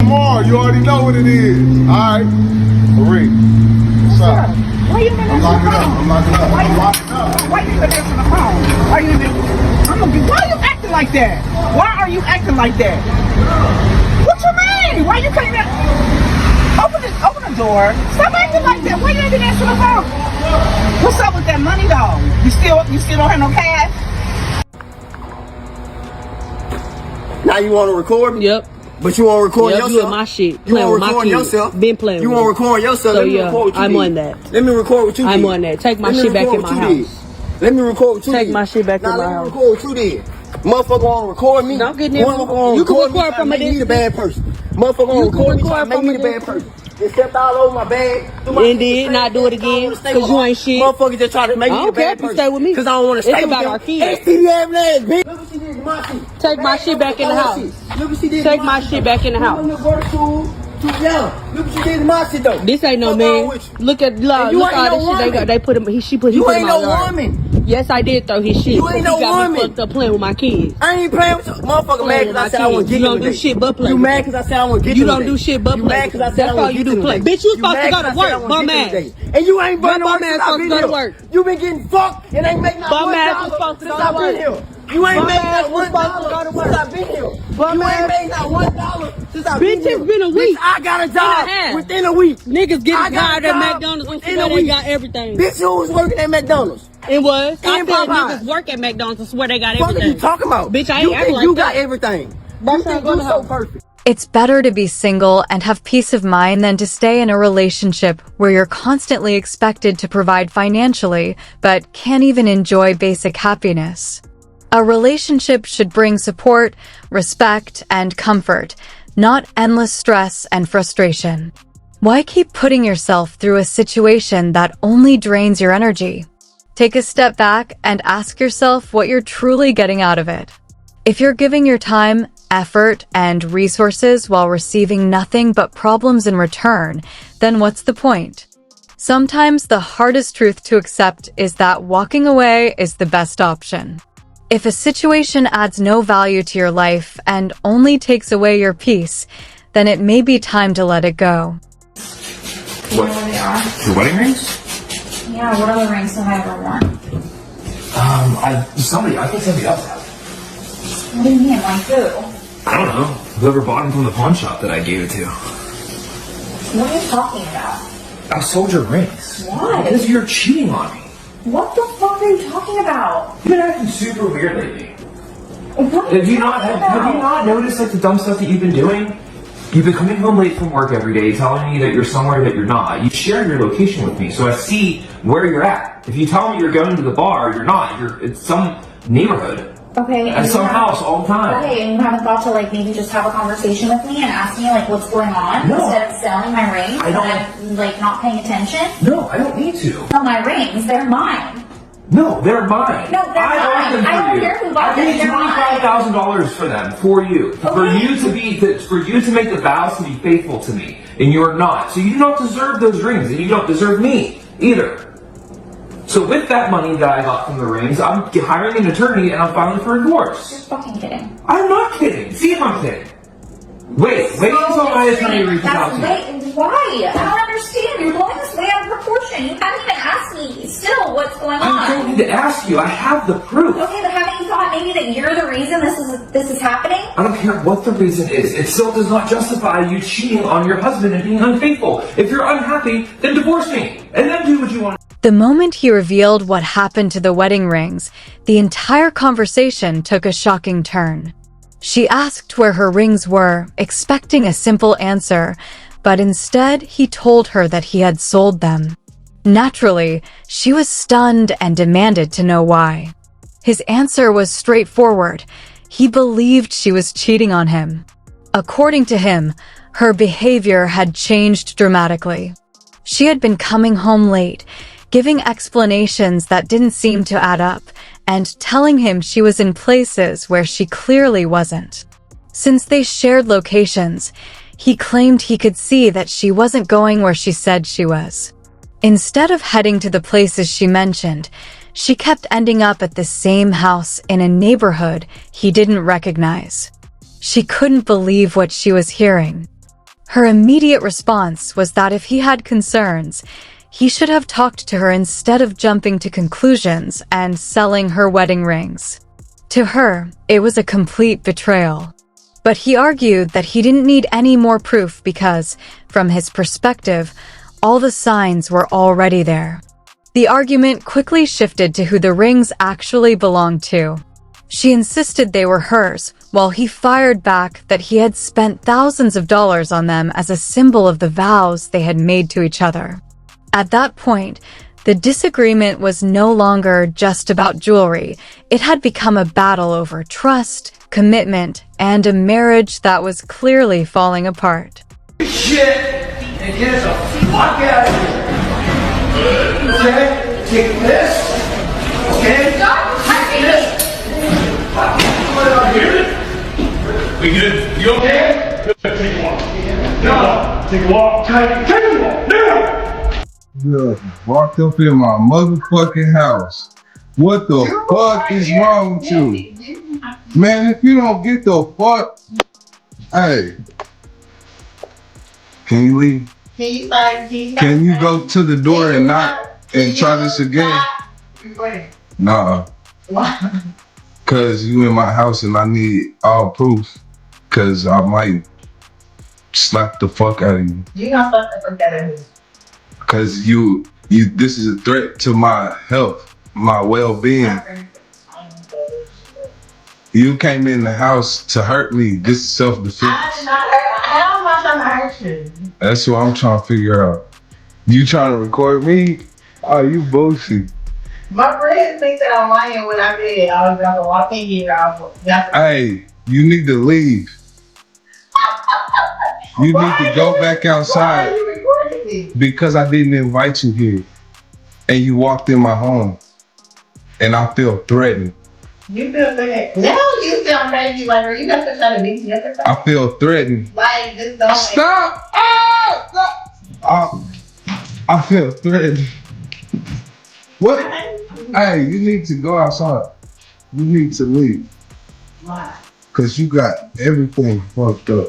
tomorrow. You already know what it is. All right. Marie, what's up? Why you been I'm locking up. I'm locking up. I'm locking up. Why you been answering the phone? Why you been? Why are you acting like that? Why are you acting like that? What you mean? Why you can't open the door? Stop acting like that. Why you ain't been answering the phone? What's up with that money though? You still don't have no cash? Now you want to record me? Yep. But you want to record Yep, yourself? you in my shit. You want Playing to with my record kids. yourself? Been playing You with want to me. record yourself? So Let me yeah, record what you I'm did. on that. Let me record what you did. I'm on that. Take my Let me shit back record in what my you did. house. Let me record what you did. Take my shit back in my Let me house. record what you did. Motherfucker want to record me. Don't get near me. Motherfucker You can want to record me, from a make me the distance. bad person. Motherfucker want You to can record me, try to record make from me a the bad distance. person. They stepped all over my bag. And did not do it again, cause you ain't shit. Motherfuckers just try to make I me don't the care bad if you person. stay with me. Cause I don't want to stay It's with about them. our kids. STD having ass, bitch. Look what she did to my shit. Take my shit back in the house. Look what she did. Take my shit back in the house. Look what she did to my shit though. This ain't no What's man. wrong with you? Look at you look ain't all no this shit they got. woman. They put him. She put. You him ain't in no my yard. woman. Yes, I did throw his shit. You ain't no he got me woman. fucked up playing with my kids. I ain't playing with you. Motherfucker mad cause I said I want to get You them don't do today. shit but play. You mad cause I said I want to get You them don't today. do shit but You play. mad cause I said That's I all want to you get do them play. today. Bitch, you supposed to go to work, bum ass. And you ain't been to Bum work ass since I've supposed been to go to here. work. You been getting fucked and ain't making not Bum $1 ass was supposed to since go to I've been work. here. You ain't Bum making ass not was supposed to go $1 to since work. I've been here. Bum You ain't ass. made not $1 since I've been Bitch, here. it's been a week. Bitch, I got a And a half. job within a week. Niggas I getting got hired a at job McDonald's on within a somewhere they week. got everything. Bitch, who was working at McDonald's? It was. I And said Popeyes. niggas work at McDonald's and swear they got What are everything. you talking about? Bitch, I you ain't acting think like you that. got everything. Bro, You think go you to so house. perfect. It's better to be single and have peace of mind than to stay in a relationship where you're constantly expected to provide financially, but can't even enjoy basic happiness. A relationship should bring support, respect, and comfort, not endless stress and frustration. Why keep putting yourself through a situation that only drains your energy? Take a step back and ask yourself what you're truly getting out of it. If you're giving your time, effort, and resources while receiving nothing but problems in return, then what's the point? Sometimes the hardest truth to accept is that walking away is the best option. If a situation adds no value to your life and only takes away your peace, then it may be time to let it go. What? Your wedding rings? Yeah, what other rings have I ever worn? I think somebody else has. What do you mean, like who? I don't know. Whoever bought them from the pawn shop that I gave it to. What are you talking about? I sold your rings. Why? Because you're cheating on me. What the fuck are you talking about? You've been acting super weird lately. What are Have you not talking have you about? not noticed like the dumb stuff that you've been doing? You've been coming home late from work every day, telling me that you're somewhere that you're not. You share your location with me, so I see where you're at. If you tell me you're going to the bar, you're not. It's some neighborhood. Okay, At some house all the time. Okay, and you haven't thought to like maybe just have a conversation with me and ask me like what's going on No. instead of selling my rings I don't- and like not paying attention? No, I don't need to. Sell my rings, they're mine. No, they're mine. No, they're I bought mine. them for I don't you. care who bought I them, paid they're mine. $25,000 for them for you, for Okay. you to make the vows to be faithful to me, and you are not. So you don't deserve those rings, and you don't deserve me either. So with that money that I got from the rings, I'm hiring an attorney and I'm filing for a divorce. You're fucking kidding. I'm not kidding. See if I'm kidding. Wait until my attorney reaches out to you. Why? I don't understand. You're blowing this way out of proportion. You haven't even asked me still what's going on. I don't need to ask you. I have the proof. Okay, but haven't you thought maybe that you're the reason this is happening? I don't care what the reason is. It still does not justify you cheating on your husband and being unfaithful. If you're unhappy, then divorce me. And then do what you want. The moment he revealed what happened to the wedding rings, the entire conversation took a shocking turn. She asked where her rings were, expecting a simple answer, but instead he told her that he had sold them. Naturally, she was stunned and demanded to know why. His answer was straightforward. He believed she was cheating on him. According to him, her behavior had changed dramatically. She had been coming home late, giving explanations that didn't seem to add up, and telling him she was in places where she clearly wasn't. Since they shared locations, he claimed he could see that she wasn't going where she said she was. Instead of heading to the places she mentioned, she kept ending up at the same house in a neighborhood he didn't recognize. She couldn't believe what she was hearing. Her immediate response was that if he had concerns, he should have talked to her instead of jumping to conclusions and selling her wedding rings. To her, it was a complete betrayal. But he argued that he didn't need any more proof because, from his perspective, all the signs were already there. The argument quickly shifted to who the rings actually belonged to. She insisted they were hers, while he fired back that he had spent thousands of dollars on them as a symbol of the vows they had made to each other. At that point, the disagreement was no longer just about jewelry. It had become a battle over trust, commitment, and a marriage that was clearly falling apart. Shit! And get the fuck out of here! Okay? Take this. Okay? Take this. We good? You okay? Good. Take a walk. No. Take a walk. Take a walk. Now. Look, walked up in my motherfucking house. What the fuck is wrong with you? Man, if you don't get the fuck, hey, can you leave? Can you go to the door and knock and try this again? Nah. Cause you in my house and I need all proof. Cause I might slap the fuck out of you. You don't fuck the fuck out of me. Cause you, this is a threat to my health, my well-being. You came in the house to hurt me. This is self-defense. I did not hurt. How am I trying to hurt you? That's what I'm trying to figure out. You trying to record me? Oh, you bullshit. My friends think that I'm lying when I did. I was gonna walk in here. Hey, you need to leave. You need to go back outside. Why are you recording me? Because I didn't invite you here. And you walked in my home. And I feel threatened. You feel threatened. Now you feel crazy. Like, you got to try to beat me up. I feel threatened. Like, just don't. Stop! Stop! I feel threatened. What? Hey, you need to go outside. You need to leave. Why? Cause you got everything fucked up.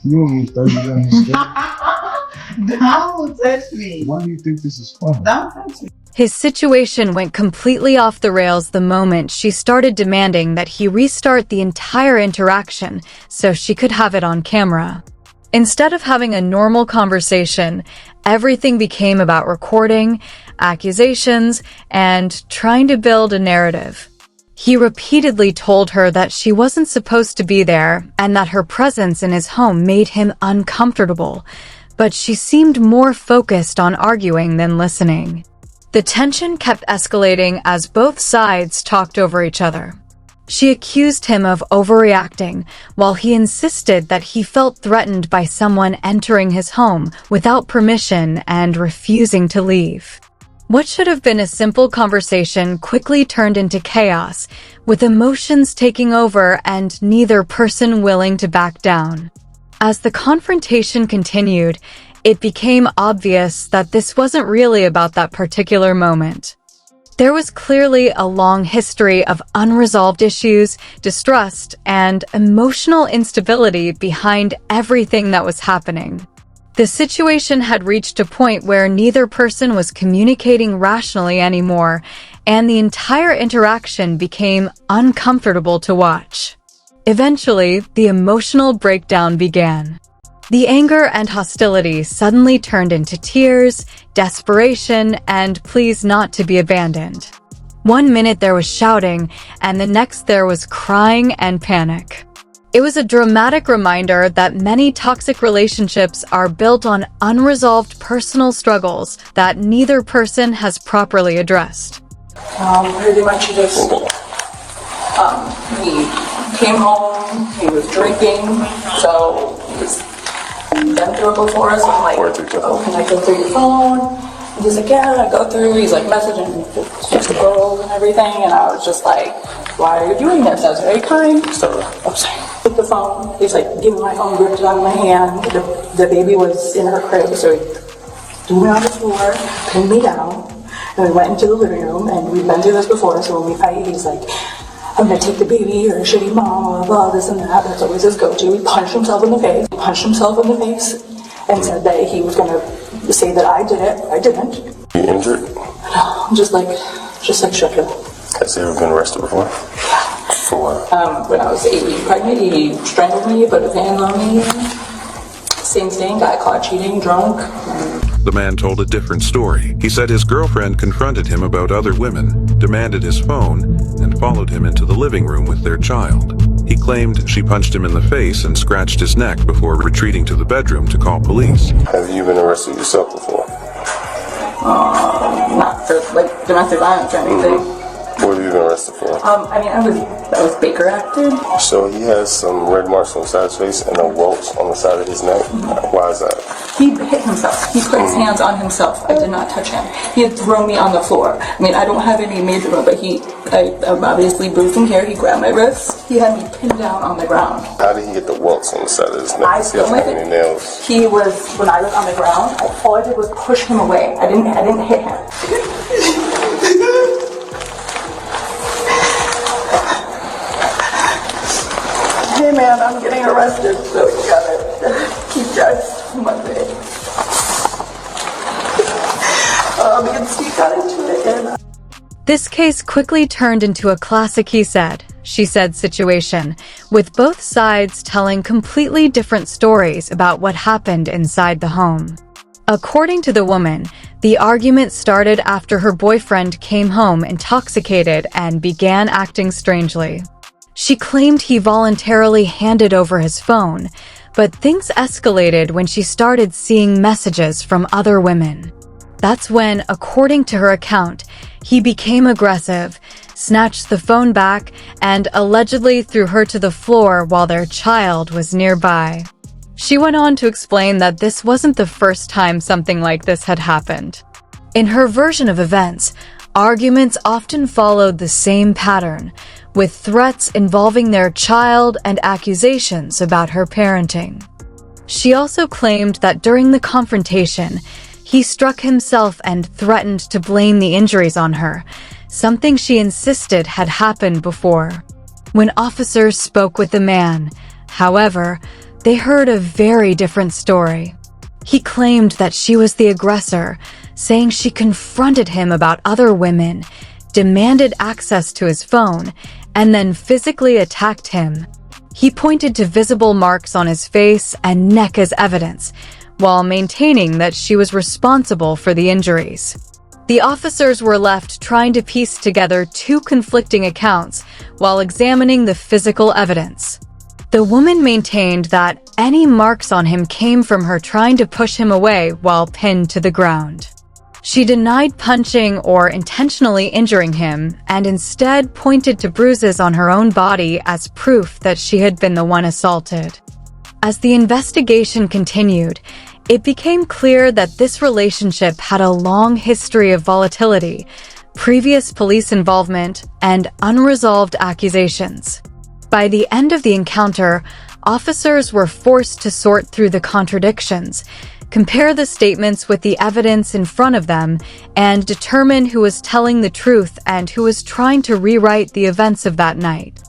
You don't need 30 understand. Don't touch me. Why do you think this is fun? Don't touch me. His situation went completely off the rails the moment she started demanding that he restart the entire interaction so she could have it on camera. Instead of having a normal conversation, everything became about recording, accusations, and trying to build a narrative. He repeatedly told her that she wasn't supposed to be there and that her presence in his home made him uncomfortable, but she seemed more focused on arguing than listening. The tension kept escalating as both sides talked over each other. She accused him of overreacting, while he insisted that he felt threatened by someone entering his home without permission and refusing to leave. What should have been a simple conversation quickly turned into chaos, with emotions taking over and neither person willing to back down. As the confrontation continued, it became obvious that this wasn't really about that particular moment. There was clearly a long history of unresolved issues, distrust, and emotional instability behind everything that was happening. The situation had reached a point where neither person was communicating rationally anymore, and the entire interaction became uncomfortable to watch. Eventually, the emotional breakdown began. The anger and hostility suddenly turned into tears, desperation, and pleas not to be abandoned. One minute there was shouting, and the next there was crying and panic. It was a dramatic reminder that many toxic relationships are built on unresolved personal struggles that neither person has properly addressed. Pretty much just, he came home, he was drinking, so he was been through it before, so I'm like, oh, can I go through your phone? And he's like, yeah, go through. He's like messaging the girls and everything, and I was just like, why are you doing this? I was very kind. So, I'm sorry. Took the phone. He's like, give me my phone, gripped it out of my hand. The baby was in her crib, so he threw me on the floor, pinned me down, and we went into the living room, and we've been through this before, so when we fight, he's like, I'm gonna take the baby, you're a shitty mom, blah, blah, this and that. That's always his go-to. He punched himself in the face. And said that he was gonna say that I did it. I didn't. You injured? No, I'm just shook him. Has he ever been arrested before? For what? When I was 8 weeks pregnant, he strangled me, put his hands on me. Same thing, got caught cheating, drunk. The man told a different story. He said his girlfriend confronted him about other women, demanded his phone, and followed him into the living room with their child. He claimed she punched him in the face and scratched his neck before retreating to the bedroom to call police. Have you been arrested yourself before? Not for domestic violence or anything. What have you been arrested for? I was Baker acted. So he has some red marks on the side of his face and a welts on the side of his neck. Why is that? He hit himself. He put his hands on himself. I did not touch him. He had thrown me on the floor. I don't have any major, but I'm obviously bruising here. He grabbed my wrist. He had me pinned down on the ground. How did he get the welts on the side of his neck? I still have any nails? When I was on the ground, all I did was push him away. I didn't hit him. Hey man, I'm getting arrested, so you gotta keep judged Monday. We can speak out into it again. This case quickly turned into a classic he said, she said situation, with both sides telling completely different stories about what happened inside the home. According to the woman, the argument started after her boyfriend came home intoxicated and began acting strangely. She claimed he voluntarily handed over his phone, but things escalated when she started seeing messages from other women. That's when, according to her account, he became aggressive, snatched the phone back, and allegedly threw her to the floor while their child was nearby. She went on to explain that this wasn't the first time something like this had happened. In her version of events, arguments often followed the same pattern, with threats involving their child and accusations about her parenting. She also claimed that during the confrontation, he struck himself and threatened to blame the injuries on her, something she insisted had happened before. When officers spoke with the man, however, they heard a very different story. He claimed that she was the aggressor, saying she confronted him about other women, demanded access to his phone, and then physically attacked him. He pointed to visible marks on his face and neck as evidence, while maintaining that she was responsible for the injuries. The officers were left trying to piece together two conflicting accounts while examining the physical evidence. The woman maintained that any marks on him came from her trying to push him away while pinned to the ground. She denied punching or intentionally injuring him and instead pointed to bruises on her own body as proof that she had been the one assaulted. As the investigation continued, it became clear that this relationship had a long history of volatility, previous police involvement, and unresolved accusations. By the end of the encounter, officers were forced to sort through the contradictions, compare the statements with the evidence in front of them, and determine who was telling the truth and who was trying to rewrite the events of that night.